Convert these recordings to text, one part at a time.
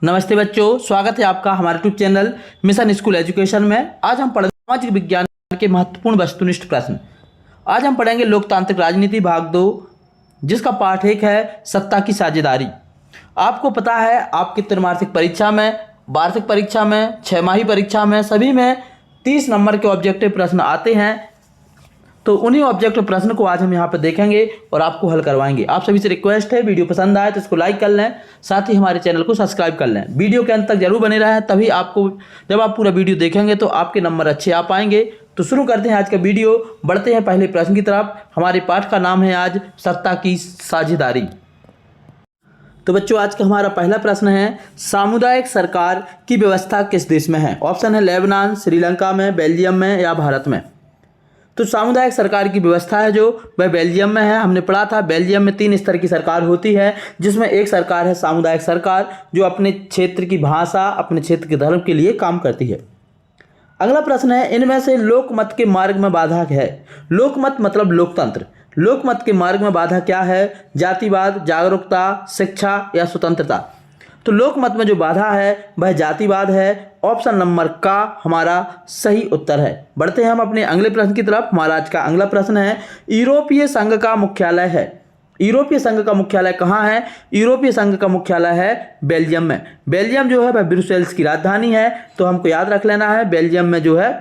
नमस्ते बच्चों, स्वागत है आपका हमारे YouTube channel mission school education में। आज हम पढ़ेंगे सामाजिक विज्ञान के महत्वपूर्ण वस्तुनिष्ठ प्रश्न। आज हम पढ़ेंगे लोकतांत्रिक राजनीति भाग 2, जिसका पाठ 1 है सत्ता की साझेदारी। आपको पता है आपकी त्रैमासिक परीक्षा में, वार्षिक परीक्षा में, 6 परीक्षा में, सभी में 30 नंबर के ऑब्जेक्टिव प्रश्न आते हैं। तो उन्हीं ऑब्जेक्टिव प्रश्न को आज हम यहाँ पर देखेंगे और आपको हल करवाएंगे। आप सभी से रिक्वेस्ट है, वीडियो पसंद आए तो इसको लाइक कर लें, साथ ही हमारे चैनल को सब्सक्राइब कर लें। वीडियो के अंत तक जरूर बने रहें, तभी आपको जब आप पूरा वीडियो देखेंगे तो आपके नंबर अच्छे आ पाएंगे। तो शुरू करते हैं आज का वीडियो, बढ़ते हैं पहले प्रश्न की तरफ। हमारे पाठ का नाम है आज सत्ता की साझेदारी। तो बच्चों, आज का हमारा पहला प्रश्न है, सामुदायिक सरकार की व्यवस्था किस देश में है? ऑप्शन है लेबनान, श्रीलंका में, बेल्जियम में या भारत में। तो सामुदायिक सरकार की व्यवस्था है जो वह बेल्जियम में है। हमने पढ़ा था बेल्जियम में 3 स्तर की सरकार होती है, जिसमें एक सरकार है सामुदायिक सरकार, जो अपने क्षेत्र की भाषा, अपने क्षेत्र के धर्म के लिए काम करती है। अगला प्रश्न है, इनमें से लोकमत के मार्ग में बाधा है? लोकमत मतलब लोकतंत्र। लोकमत के मार्ग में बाधा क्या है? जातिवाद, जागरूकता, शिक्षा या स्वतंत्रता। तो लोकमत में जो बाधा है वह जातिवाद है। ऑप्शन नंबर का हमारा सही उत्तर है। बढ़ते हैं हम अपने अगले प्रश्न की तरफ। हमारा आज का अगला प्रश्न है, यूरोपीय संघ का मुख्यालय है? यूरोपीय संघ का मुख्यालय कहाँ है? यूरोपीय संघ का मुख्यालय है बेल्जियम में। बेल्जियम जो है वह ब्रुसेल्स की राजधानी है, तो हमको याद रख लेना है बेल्जियम में जो है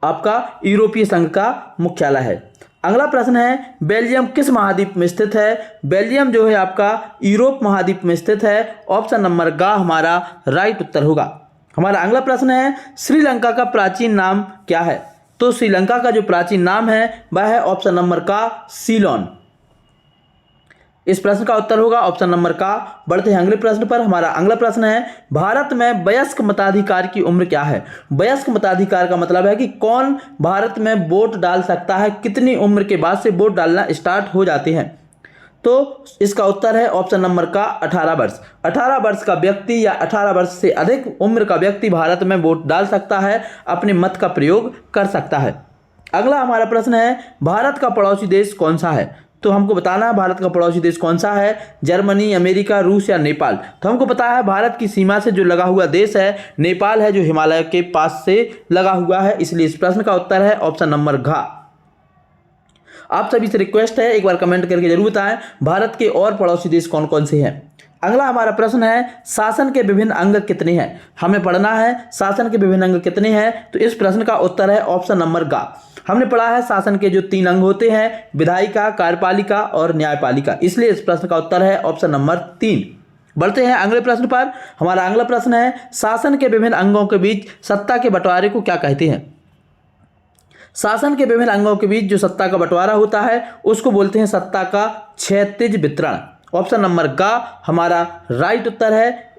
आपका यूरोपीय संघ का मुख्यालय है। अगला प्रश्न है, बेल्जियम किस महाद्वीप में स्थित है? बेल्जियम जो है आपका यूरोप महाद्वीप में स्थित है। ऑप्शन नंबर ग हमारा राइट उत्तर होगा। हमारा अगला प्रश्न है, श्रीलंका का प्राचीन नाम क्या है? तो श्रीलंका का जो प्राचीन नाम है वह है ऑप्शन नंबर का सीलोन। इस प्रश्न का उत्तर होगा ऑप्शन नंबर का। बढ़ते हैं अगले प्रश्न पर। हमारा अगला प्रश्न है, भारत में वयस्क मताधिकार की उम्र क्या है? वयस्क मताधिकार का मतलब है कि कौन भारत में वोट डाल सकता है, कितनी उम्र के बाद से वोट डालना स्टार्ट हो जाते हैं। तो इसका उत्तर है ऑप्शन नंबर का 18 वर्ष। 18 वर्ष का व्यक्ति या 18 वर्ष से अधिक उम्र का व्यक्ति भारत में वोट डाल सकता है, अपने मत का प्रयोग कर सकता है। अगला हमारा प्रश्न है, भारत का पड़ोसी देश कौन सा है? तो हमको बताना है भारत का पड़ोसी देश कौन सा है, जर्मनी, अमेरिका, रूस या नेपाल। तो हमको पता है भारत की सीमा से जो लगा हुआ देश है नेपाल है, जो हिमालय के पास से लगा हुआ है, इसलिए इस प्रश्न का उत्तर है ऑप्शन नंबर घ। आप सभी से रिक्वेस्ट है, एक बार कमेंट करके जरूर बताएं भारत के और पड़ोसी देश कौन कौन से हैं। अगला हमारा प्रश्न है, शासन के विभिन्न अंग कितने हैं? हमें पढ़ना है शासन के विभिन्न अंग कितने हैं। तो इस प्रश्न का उत्तर है ऑप्शन नंबर ग। हमने पढ़ा है शासन के जो 3 अंग होते हैं, विधायिका, कार्यपालिका और न्यायपालिका, इसलिए इस प्रश्न का उत्तर है ऑप्शन नंबर 3। बढ़ते हैं अगले प्रश्न पर। हमारा अगला प्रश्न है, शासन के विभिन्न अंगों के बीच सत्ता के बंटवारे को क्या कहते हैं? शासन के विभिन्न अंगों के बीच जो सत्ता का बंटवारा होता है उसको बोलते हैं सत्ता का क्षैतिज वितरण। ऑप्शन नंबर ग हमारा राइट उत्तर है।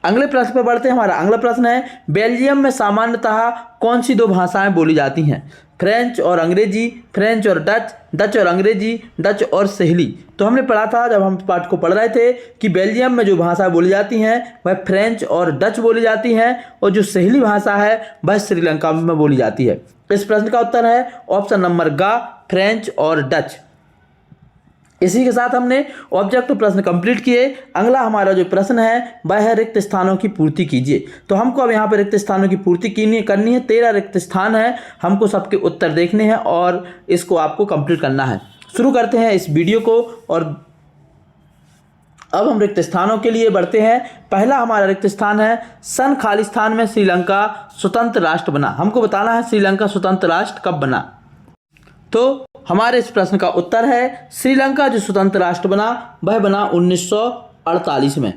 अगले प्रश्न पर बढ़ते हैं। हमारा अगला प्रश्न है, बेल्जियम में सामान्यतः कौन सी 2 भाषाएं बोली जाती हैं? फ्रेंच और अंग्रेजी, फ्रेंच और डच, डच और अंग्रेजी, डच और सहेली। तो हमने पढ़ा था जब हम पाठ को पढ़ रहे थे कि बेल्जियम में जो भाषा बोली जाती हैं वह फ्रेंच और डच बोली जाती हैं, और जो सहेली भाषा है वह श्रीलंका में बोली जाती है। इस प्रश्न का उत्तर है ऑप्शन नंबर ग, फ्रेंच और डच। इसी के साथ हमने ऑब्जेक्टिव प्रश्न कंप्लीट किए। अगला हमारा जो प्रश्न है वह है रिक्त स्थानों की पूर्ति कीजिए। तो हमको अब यहाँ पर रिक्त स्थानों की पूर्ति करनी है। 13 रिक्त स्थान है, हमको सबके उत्तर देखने हैं और इसको आपको कंप्लीट करना है। शुरू करते हैं इस वीडियो को, और अब हम रिक्त स्थानों के लिए बढ़ते हैं। पहला हमारा रिक्त स्थान है, सन खालिस्तान में श्रीलंका स्वतंत्र राष्ट्र बना। हमको बताना है श्रीलंका स्वतंत्र राष्ट्र कब बना। तो हमारे इस प्रश्न का उत्तर है, श्रीलंका जो स्वतंत्र राष्ट्र बना वह बना 1948 में।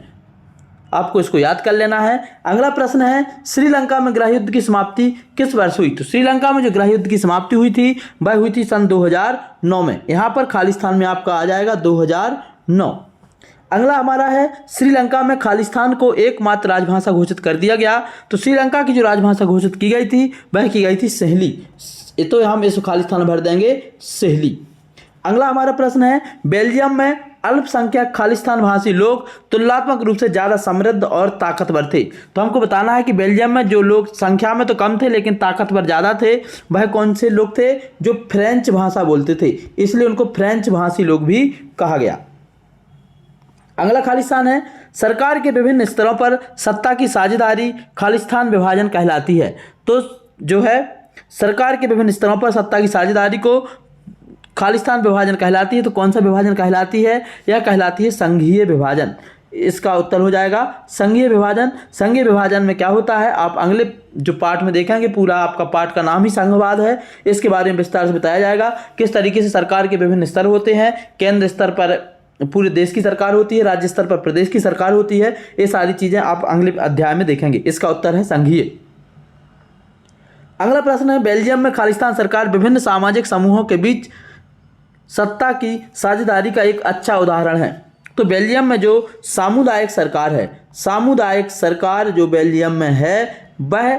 आपको इसको याद कर लेना है। अगला प्रश्न है, श्रीलंका में गृह युद्ध की समाप्ति किस वर्ष हुई? तो श्रीलंका में जो गृह युद्ध की समाप्ति हुई थी वह हुई थी सन 2009 में। यहाँ पर खालिस्तान में आपका आ जाएगा 2009। अगला हमारा है, श्रीलंका में खालिस्तान को एकमात्र राजभाषा घोषित कर दिया गया। तो श्रीलंका की जो राजभाषा घोषित की गई थी वह की गई थी सहेली। तो हम इस खालिस्तान भर देंगे सहेली। अगला हमारा प्रश्न है, बेल्जियम में अल्पसंख्यक खालिस्तान भाषी लोग तुलनात्मक रूप से ज़्यादा समृद्ध और ताकतवर थे। तो हमको बताना है कि बेल्जियम में जो लोग संख्या में तो कम थे लेकिन ताकतवर ज़्यादा थे, वह कौन से लोग थे? जो फ्रेंच भाषा बोलते थे, इसलिए उनको फ्रेंच भाषी लोग भी कहा गया। अगला खालिस्तान है, सरकार के विभिन्न स्तरों पर सत्ता की साझेदारी खालिस्तान विभाजन कहलाती है। तो जो है सरकार के विभिन्न स्तरों पर सत्ता की साझेदारी को खालिस्तान विभाजन कहलाती है। तो कौन सा विभाजन कहलाती है? यह कहलाती है संघीय विभाजन। इसका उत्तर हो जाएगा संघीय विभाजन। संघीय विभाजन में क्या होता है आप अगले जो पार्ट में देखेंगे, पूरा आपका पार्ट का नाम ही संघवाद है। इसके बारे में विस्तार से बताया जाएगा किस तरीके से सरकार के विभिन्न स्तर होते हैं। केंद्र स्तर पर पूरे देश की सरकार होती है, राज्य स्तर पर प्रदेश की सरकार होती है। ये सारी चीजें आप अगले अध्याय में देखेंगे। इसका उत्तर है संघीय। अगला प्रश्न है बेल्जियम में खालिस्तान सरकार विभिन्न सामाजिक समूहों के बीच सत्ता की साझेदारी का एक अच्छा उदाहरण है। तो बेल्जियम में जो सामुदायिक सरकार है, सामुदायिक सरकार जो बेल्जियम में है, वह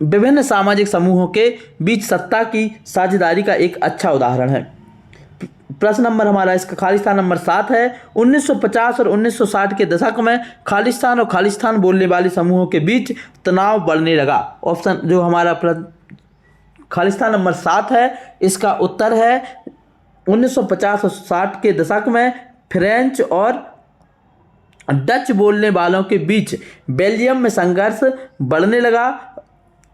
विभिन्न सामाजिक समूहों के बीच सत्ता की साझेदारी का एक अच्छा उदाहरण है। प्रश्न नंबर हमारा इसका खालिस्तान नंबर 7 है। 1950 और 1960 के दशक में खालिस्तान और खालिस्तान बोलने वाले समूहों के बीच तनाव बढ़ने लगा। ऑप्शन जो हमारा खालिस्तान नंबर 7 है, इसका उत्तर है 1950 और 60 के दशक में फ्रेंच और डच बोलने वालों के बीच बेल्जियम में संघर्ष बढ़ने लगा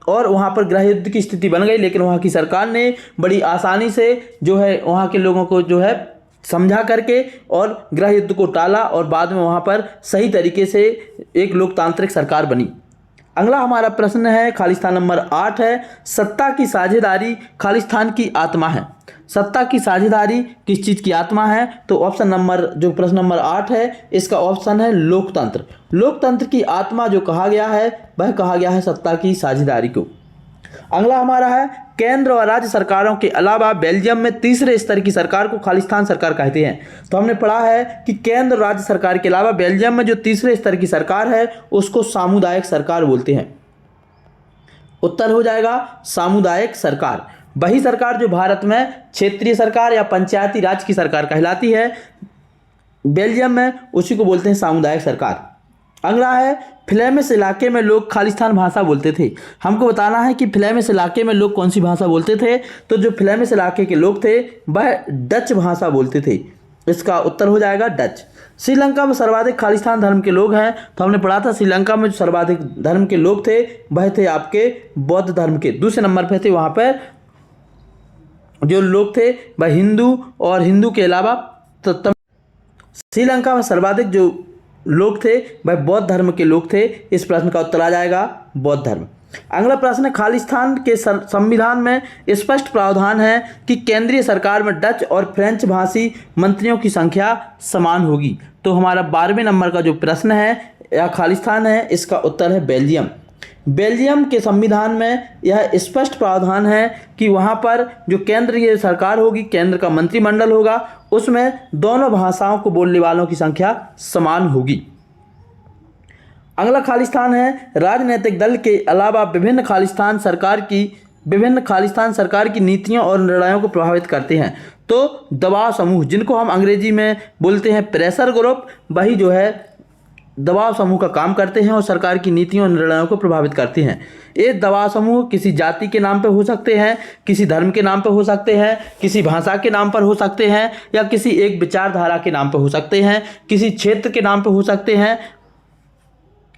और वहाँ पर गृह युद्ध की स्थिति बन गई। लेकिन वहाँ की सरकार ने बड़ी आसानी से जो है वहाँ के लोगों को जो है समझा करके और गृह युद्ध को टाला और बाद में वहाँ पर सही तरीके से एक लोकतांत्रिक सरकार बनी। अगला हमारा प्रश्न है खालिस्तान नंबर 8 है। सत्ता की साझेदारी खालिस्तान की आत्मा है। सत्ता की साझेदारी किस चीज़ की आत्मा है? तो ऑप्शन नंबर जो प्रश्न नंबर 8 है, इसका ऑप्शन है लोकतंत्र। लोकतंत्र की आत्मा जो कहा गया है वह कहा गया है सत्ता की साझेदारी को। अगला हमारा है केंद्र और राज्य सरकारों के अलावा बेल्जियम में तीसरे स्तर की सरकार को खालिस्तान सरकार कहते हैं। तो हमने पढ़ा है कि केंद्र और राज्य सरकार के अलावा बेल्जियम में जो तीसरे स्तर की सरकार है उसको सामुदायिक सरकार बोलते हैं। उत्तर हो जाएगा सामुदायिक सरकार। वही सरकार जो भारत में क्षेत्रीय सरकार या पंचायती राज की सरकार कहलाती है, बेल्जियम में उसी को बोलते हैं सामुदायिक सरकार। अगला है फ्लेमिश इलाके में लोग खालिस्तान भाषा बोलते थे। हमको बताना है कि फ्लेमिश इलाके में लोग कौन सी भाषा बोलते थे। तो जो फ्लेमिश इलाके के लोग थे वह डच भाषा बोलते थे। इसका उत्तर हो जाएगा डच। श्रीलंका में सर्वाधिक खालिस्तान धर्म के लोग हैं। तो हमने पढ़ा था श्रीलंका में जो सर्वाधिक धर्म के लोग थे वह थे आपके बौद्ध धर्म के। दूसरे नंबर पर थे वहाँ पर जो लोग थे वह हिंदू और हिंदू के अलावा श्रीलंका में सर्वाधिक जो लोग थे वह बौद्ध धर्म के लोग थे। इस प्रश्न का उत्तर आ जाएगा बौद्ध धर्म। अगला प्रश्न है खालिस्तान के संविधान में स्पष्ट प्रावधान है कि केंद्रीय सरकार में डच और फ्रेंच भाषी मंत्रियों की संख्या समान होगी। तो हमारा 12वें नंबर का जो प्रश्न है यह खालिस्तान है, इसका उत्तर है बेल्जियम। बेल्जियम के संविधान में यह स्पष्ट प्रावधान है कि वहाँ पर जो केंद्रीय सरकार होगी, केंद्र का मंत्रिमंडल होगा, उसमें दोनों भाषाओं को बोलने वालों की संख्या समान होगी। अगला खालिस्तान है राजनीतिक दल के अलावा विभिन्न खालिस्तान सरकार की नीतियों और निर्णयों को प्रभावित करते हैं। तो दबाव समूह जिनको हम अंग्रेजी में बोलते हैं प्रेशर ग्रुप, वही जो है दबाव समूह का काम करते हैं और सरकार की नीतियों और निर्णयों को प्रभावित करते हैं। ये दबाव समूह किसी जाति के नाम पर हो सकते हैं, किसी धर्म के नाम पर हो सकते हैं, किसी भाषा के नाम पर हो सकते हैं, या किसी एक विचारधारा के नाम पर हो सकते हैं, किसी क्षेत्र के नाम पर हो सकते हैं।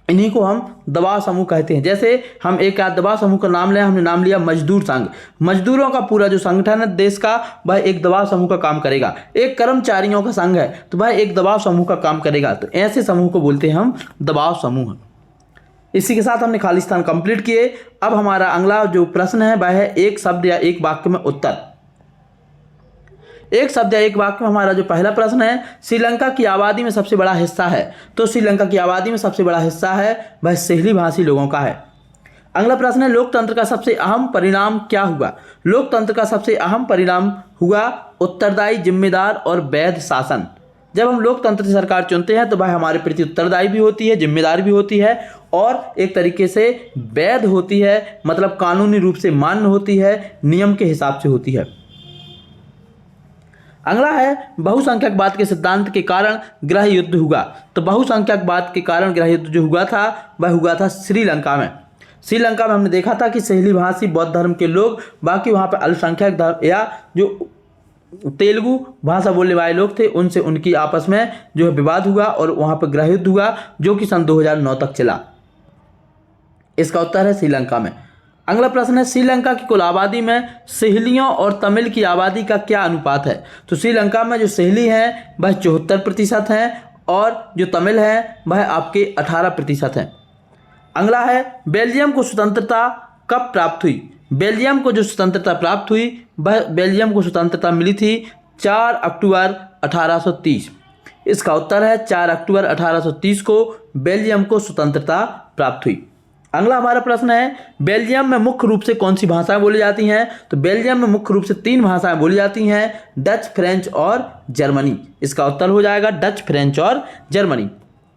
इन्हीं को हम दबाव समूह कहते हैं। जैसे हम एक दबाव समूह का नाम लिया, हमने नाम लिया मजदूर संघ। मजदूरों का पूरा जो संगठन है देश का वह एक दबाव समूह का काम करेगा। एक कर्मचारियों का संघ है तो वह एक दबाव समूह का काम करेगा। तो ऐसे समूह को बोलते हैं हम दबाव समूह। इसी के साथ हमने खालिस्तान कंप्लीट किए। अब हमारा अगला जो प्रश्न है वह है एक शब्द या एक वाक्य में उत्तर। एक शब्द या एक वाक्य में हमारा जो पहला प्रश्न है श्रीलंका की आबादी में सबसे बड़ा हिस्सा है। तो श्रीलंका की आबादी में सबसे बड़ा हिस्सा है वह सहेली भाषी लोगों का है। अगला प्रश्न है लोकतंत्र का सबसे अहम परिणाम क्या हुआ। लोकतंत्र का सबसे अहम परिणाम हुआ उत्तरदायी, जिम्मेदार और वैध शासन। जब हम लोकतंत्र की सरकार चुनते हैं तो वह हमारे प्रति उत्तरदायी भी होती है, जिम्मेदार भी होती है और एक तरीके से वैध होती है, मतलब कानूनी रूप से मान्य होती है, नियम के हिसाब से होती है। अगला है बहुसंख्यकवाद के सिद्धांत के कारण गृह युद्ध हुआ। तो बहुसंख्यकवाद के कारण गृह युद्ध जो हुआ था वह हुआ था श्रीलंका में। श्रीलंका में हमने देखा था कि सहेली भाषी बौद्ध धर्म के लोग, बाकी वहाँ पर अल्पसंख्यक धर्म या जो तेलुगु भाषा बोलने वाले लोग थे, उनसे उनकी आपस में जो है विवाद हुआ और वहाँ पर गृह युद्ध हुआ, जो कि सन 2009 तक चला। इसका उत्तर है श्रीलंका में। अगला प्रश्न है, श्रीलंका की कुल आबादी में सहेलियों और तमिल की आबादी का क्या अनुपात है? तो श्रीलंका में जो सहेली हैं वह 74% हैं और जो तमिल हैं वह आपके 18% हैं। अगला है, बेल्जियम को स्वतंत्रता कब प्राप्त हुई? बेल्जियम को जो स्वतंत्रता प्राप्त हुई वह बेल्जियम को स्वतंत्रता मिली थी 4 अक्टूबर 1830। इसका उत्तर है 4 अक्टूबर 1830 को बेल्जियम को स्वतंत्रता प्राप्त हुई। अगला हमारा प्रश्न है, बेल्जियम में मुख्य रूप से कौन सी भाषाएं बोली जाती हैं? तो बेल्जियम में मुख्य रूप से 3 भाषाएं बोली जाती हैं, डच, फ्रेंच और जर्मनी। इसका उत्तर हो जाएगा डच, फ्रेंच और जर्मनी।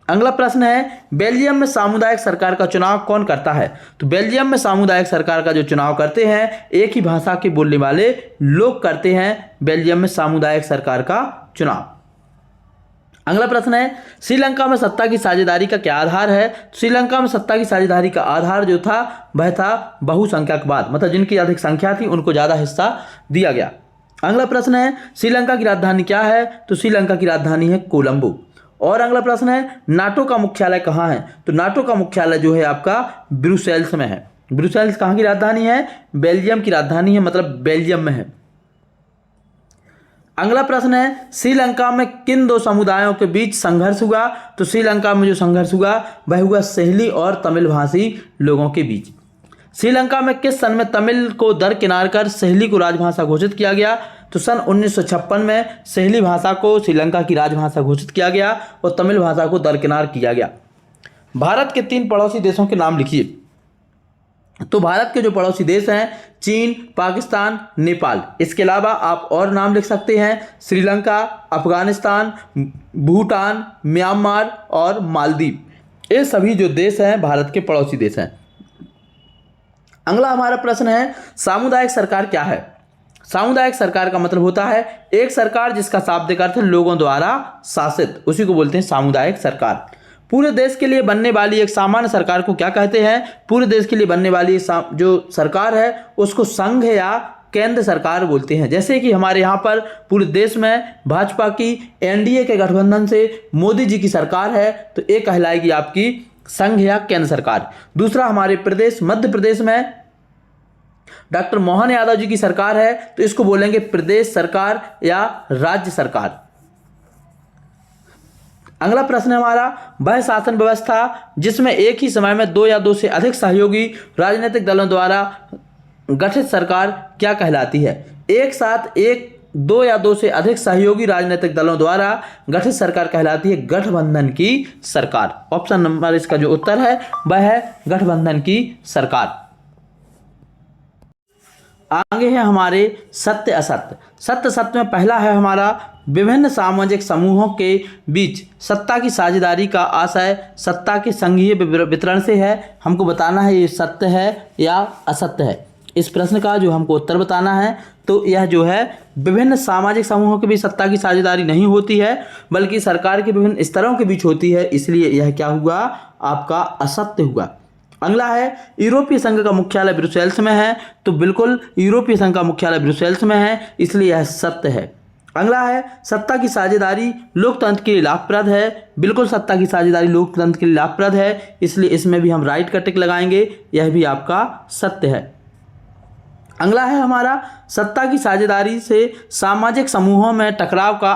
अगला प्रश्न है, बेल्जियम में सामुदायिक सरकार का चुनाव कौन करता है? तो बेल्जियम में सामुदायिक सरकार का जो चुनाव करते हैं एक ही भाषा के बोलने वाले लोग करते हैं बेल्जियम में सामुदायिक सरकार का चुनाव। अगला प्रश्न है, श्रीलंका में सत्ता की साझेदारी का क्या आधार है? श्रीलंका में सत्ता की साझेदारी का आधार जो था वह था बहुसंख्यकवाद, मतलब जिनकी अधिक संख्या थी उनको ज़्यादा हिस्सा दिया गया। अगला प्रश्न है, श्रीलंका की राजधानी क्या है? तो श्रीलंका की राजधानी है कोलंबो। और अगला प्रश्न है, नाटो का मुख्यालय कहाँ है? तो नाटो का मुख्यालय जो है आपका ब्रुसेल्स में है। ब्रुसेल्स कहाँ की राजधानी है? बेल्जियम की राजधानी है, मतलब बेल्जियम में है। अगला प्रश्न है, श्रीलंका में किन 2 समुदायों के बीच संघर्ष हुआ? तो श्रीलंका में जो संघर्ष हुआ वह हुआ सहेली और तमिल भाषी लोगों के बीच। श्रीलंका में किस सन में तमिल को दरकिनार कर सहेली को राजभाषा घोषित किया गया? तो सन 1956 में सहेली भाषा को श्रीलंका की राजभाषा घोषित किया गया और तमिल भाषा को दरकिनार किया गया। भारत के 3 पड़ोसी देशों के नाम लिखिए। तो भारत के जो पड़ोसी देश हैं चीन, पाकिस्तान, नेपाल। इसके अलावा आप और नाम लिख सकते हैं, श्रीलंका, अफगानिस्तान, भूटान, म्यांमार और मालदीव। ये सभी जो देश हैं भारत के पड़ोसी देश हैं। अगला हमारा प्रश्न है, सामुदायिक सरकार क्या है? सामुदायिक सरकार का मतलब होता है एक सरकार जिसका शाब्दिक अर्थ है लोगों द्वारा शासित, उसी को बोलते हैं सामुदायिक सरकार। पूरे देश के लिए बनने वाली एक सामान्य सरकार को क्या कहते हैं? पूरे देश के लिए बनने वाली जो सरकार है उसको संघ या केंद्र सरकार बोलते हैं। जैसे कि हमारे यहाँ पर पूरे देश में भाजपा की एनडीए के गठबंधन से मोदी जी की सरकार है, तो ये कहलाएगी आपकी संघ या केंद्र सरकार। दूसरा, हमारे प्रदेश मध्य प्रदेश में डॉक्टर मोहन यादव जी की सरकार है, तो इसको बोलेंगे प्रदेश सरकार या राज्य सरकार। अगला प्रश्न है हमारा, वह शासन व्यवस्था जिसमें एक ही समय में 2 या 2 से अधिक सहयोगी राजनीतिक दलों द्वारा गठित सरकार क्या कहलाती है? एक साथ 2 या 2 से अधिक सहयोगी राजनीतिक दलों द्वारा गठित सरकार कहलाती है गठबंधन की सरकार। ऑप्शन नंबर इसका जो उत्तर है वह है गठबंधन की सरकार। आगे है हमारे सत्य असत्य। सत्य सत्य में पहला है हमारा, विभिन्न सामाजिक समूहों के बीच सत्ता की साझेदारी का आशय सत्ता के संघीय वितरण से है। हमको बताना है ये सत्य है या असत्य है। इस प्रश्न का जो हमको उत्तर बताना है, तो यह जो है विभिन्न सामाजिक समूहों के बीच सत्ता की साझेदारी नहीं होती है, बल्कि सरकार के विभिन्न स्तरों के बीच होती है, इसलिए यह क्या हुआ? आपका असत्य हुआ। अगला है, यूरोपीय संघ का मुख्यालय ब्रुसेल्स में है, तो बिल्कुल यूरोपीय संघ का मुख्यालय ब्रुसेल्स में है, इसलिए यह सत्य है। अगला है, सत्ता की साझेदारी लोकतंत्र के लिए लाभप्रद है, बिल्कुल सत्ता की साझेदारी लोकतंत्र के लिए लाभप्रद है, इसलिए इसमें भी हम राइट का टिक लगाएंगे, यह भी आपका सत्य है। अगला है हमारा, सत्ता की साझेदारी से सामाजिक समूहों में टकराव का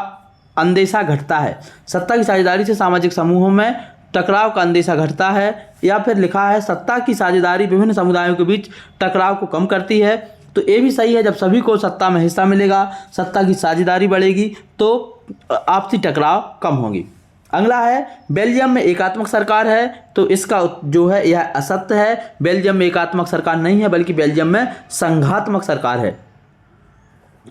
अंदेशा घटता है। सत्ता की साझेदारी से सामाजिक समूहों में टकराव का अंदेशा घटता है, या फिर लिखा है सत्ता की साझेदारी विभिन्न समुदायों के बीच टकराव को कम करती है। तो ये भी सही है, जब सभी को सत्ता में हिस्सा मिलेगा, सत्ता की साझेदारी बढ़ेगी, तो आपसी टकराव कम होंगी। अगला है, बेल्जियम में एकात्मक सरकार है, तो इसका जो है यह असत्य है। बेल्जियम में एकात्मक सरकार नहीं है, बल्कि बेल्जियम में संघात्मक सरकार है।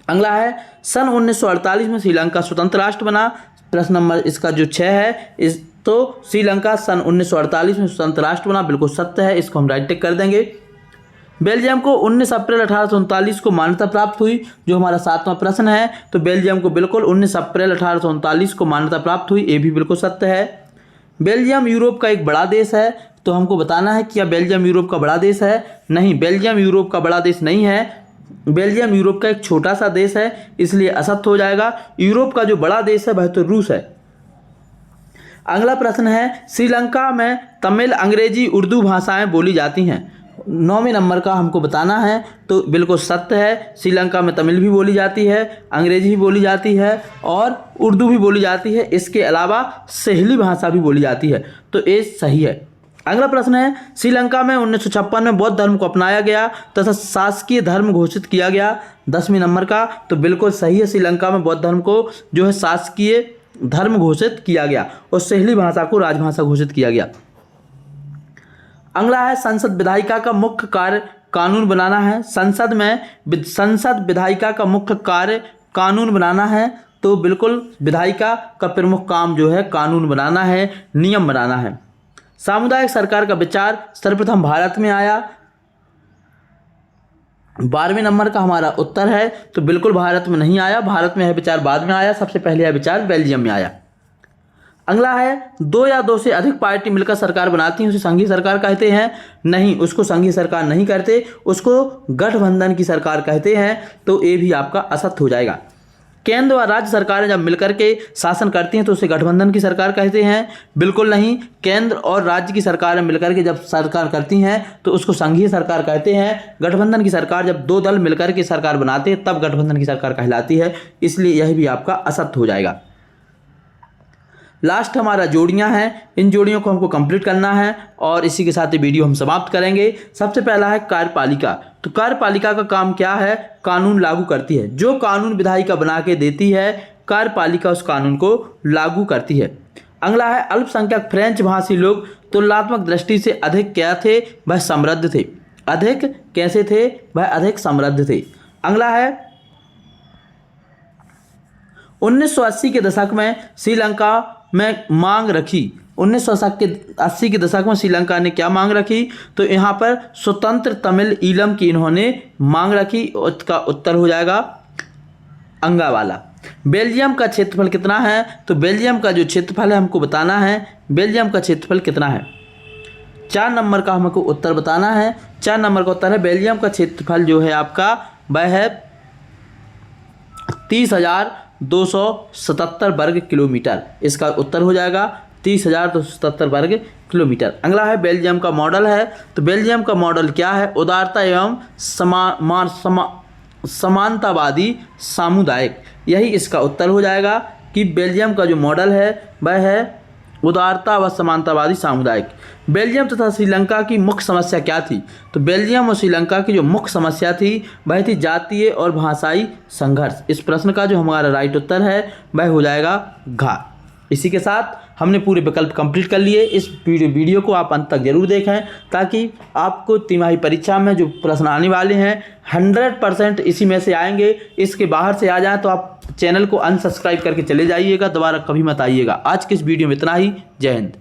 अगला है, सन 1948 में श्रीलंका स्वतंत्र राष्ट्र बना। प्रश्न नंबर इसका जो 6 है, तो श्रीलंका सन 1948 में स्वतंत्र राष्ट्र बना, बिल्कुल सत्य है, इसको हम राइट टिक कर देंगे। बेल्जियम को 19 अप्रैल 1839 को मान्यता प्राप्त हुई, जो हमारा 7वां प्रश्न है, तो बेल्जियम को बिल्कुल 19 अप्रैल 1839 को मान्यता प्राप्त हुई, ये भी बिल्कुल सत्य है। बेल्जियम यूरोप का एक बड़ा देश है, तो हमको बताना है कि क्या बेल्जियम यूरोप का बड़ा देश है? नहीं, बेल्जियम यूरोप का बड़ा देश नहीं है। बेल्जियम यूरोप का एक छोटा सा देश है, इसलिए असत्य हो जाएगा। यूरोप का जो बड़ा देश है वह तो रूस है। अगला प्रश्न है, श्रीलंका में तमिल, अंग्रेजी, उर्दू भाषाएं बोली जाती हैं। 9वें नंबर का हमको बताना है, तो बिल्कुल सत्य है। श्रीलंका में तमिल भी बोली जाती है, अंग्रेजी भी बोली जाती है और उर्दू भी बोली जाती है। इसके अलावा सहेली भाषा भी बोली जाती है, तो ये सही है। अगला प्रश्न है, श्रीलंका में 1956 में बौद्ध धर्म को अपनाया गया तथा शासकीय धर्म घोषित किया गया। 10वें नंबर का, तो बिल्कुल सही है। श्रीलंका में बौद्ध धर्म को जो है शासकीय धर्म घोषित किया गया और सहेली भाषा को राजभाषा घोषित किया गया। अगला है, संसद विधायिका का मुख्य कार्य कानून बनाना है। संसद विधायिका का मुख्य कार्य कानून बनाना है, तो बिल्कुल विधायिका का प्रमुख काम जो है कानून बनाना है, नियम बनाना है। सामुदायिक सरकार का विचार सर्वप्रथम भारत में आया। 12वें नंबर का हमारा उत्तर है, तो बिल्कुल भारत में नहीं आया, भारत में यह विचार बाद में आया। सबसे पहले यह विचार बेल्जियम में आया। अगला है, 2 या 2 से अधिक पार्टी मिलकर सरकार बनाती हैं, उसे संघीय सरकार कहते हैं। नहीं, उसको संघीय सरकार नहीं कहते, उसको गठबंधन की सरकार कहते हैं, तो ये भी आपका असत्य हो जाएगा। केंद्र व राज्य सरकारें जब मिलकर के शासन करती हैं तो उसे गठबंधन की सरकार कहते हैं। बिल्कुल नहीं, केंद्र और राज्य की सरकारें मिलकर के जब सरकार करती हैं तो उसको संघीय सरकार कहते हैं। गठबंधन की सरकार जब 2 दल मिलकर के सरकार बनाते हैं तब गठबंधन की सरकार कहलाती है, इसलिए यह भी आपका असत्य हो जाएगा। लास्ट हमारा जोड़ियां हैं, इन जोड़ियों को हमको कंप्लीट करना है और इसी के साथ ये वीडियो हम समाप्त करेंगे। सबसे पहला है कार्यपालिका। तो कार्यपालिका का काम क्या है? कानून लागू करती है। जो कानून विधायिका बना के देती है, कार्यपालिका उस कानून को लागू करती है। अगला है, अल्पसंख्यक फ्रेंच भाषी लोग तुलनात्मक दृष्टि से अधिक क्या थे? वह समृद्ध थे। अधिक कैसे थे? वह अधिक समृद्ध थे। अगला है, 1980 के दशक में श्रीलंका में मांग रखी। 1980 के दशक में श्रीलंका ने क्या मांग रखी? तो यहाँ पर स्वतंत्र तमिल ईलम की इन्होंने मांग रखी। इसका उत्तर हो जाएगा अंगावाला। बेल्जियम का क्षेत्रफल कितना है? तो बेल्जियम का जो क्षेत्रफल है हमको बताना है। बेल्जियम का क्षेत्रफल कितना है? 4 नंबर का हमको उत्तर बताना है। 4 नंबर का उत्तर है, बेल्जियम का क्षेत्रफल जो है आपका वह है 30,277 वर्ग किलोमीटर। इसका उत्तर हो जाएगा 30,277 वर्ग किलोमीटर। अगला है, बेल्जियम का मॉडल है। तो बेल्जियम का मॉडल क्या है? उदारता एवं समानतावादी सामुदायिक। यही इसका उत्तर हो जाएगा कि बेल्जियम का जो मॉडल है वह है उदारता व समानतावादी सामुदायिक। बेल्जियम तथा श्रीलंका की मुख्य समस्या क्या थी? तो बेल्जियम और श्रीलंका की जो मुख्य समस्या थी वह थी जातीय और भाषाई संघर्ष। इस प्रश्न का जो हमारा राइट उत्तर है वह हो जाएगा घ। इसी के साथ हमने पूरे विकल्प कंप्लीट कर लिए। इस वीडियो को आप अंत तक जरूर देखें ताकि आपको तिमाही परीक्षा में जो प्रश्न आने वाले हैं 100% इसी में से आएंगे। इसके बाहर से आ जाएं तो आप चैनल को अनसब्सक्राइब करके चले जाइएगा, दोबारा कभी मत आइएगा। आज के इस वीडियो में इतना ही। जय हिंद।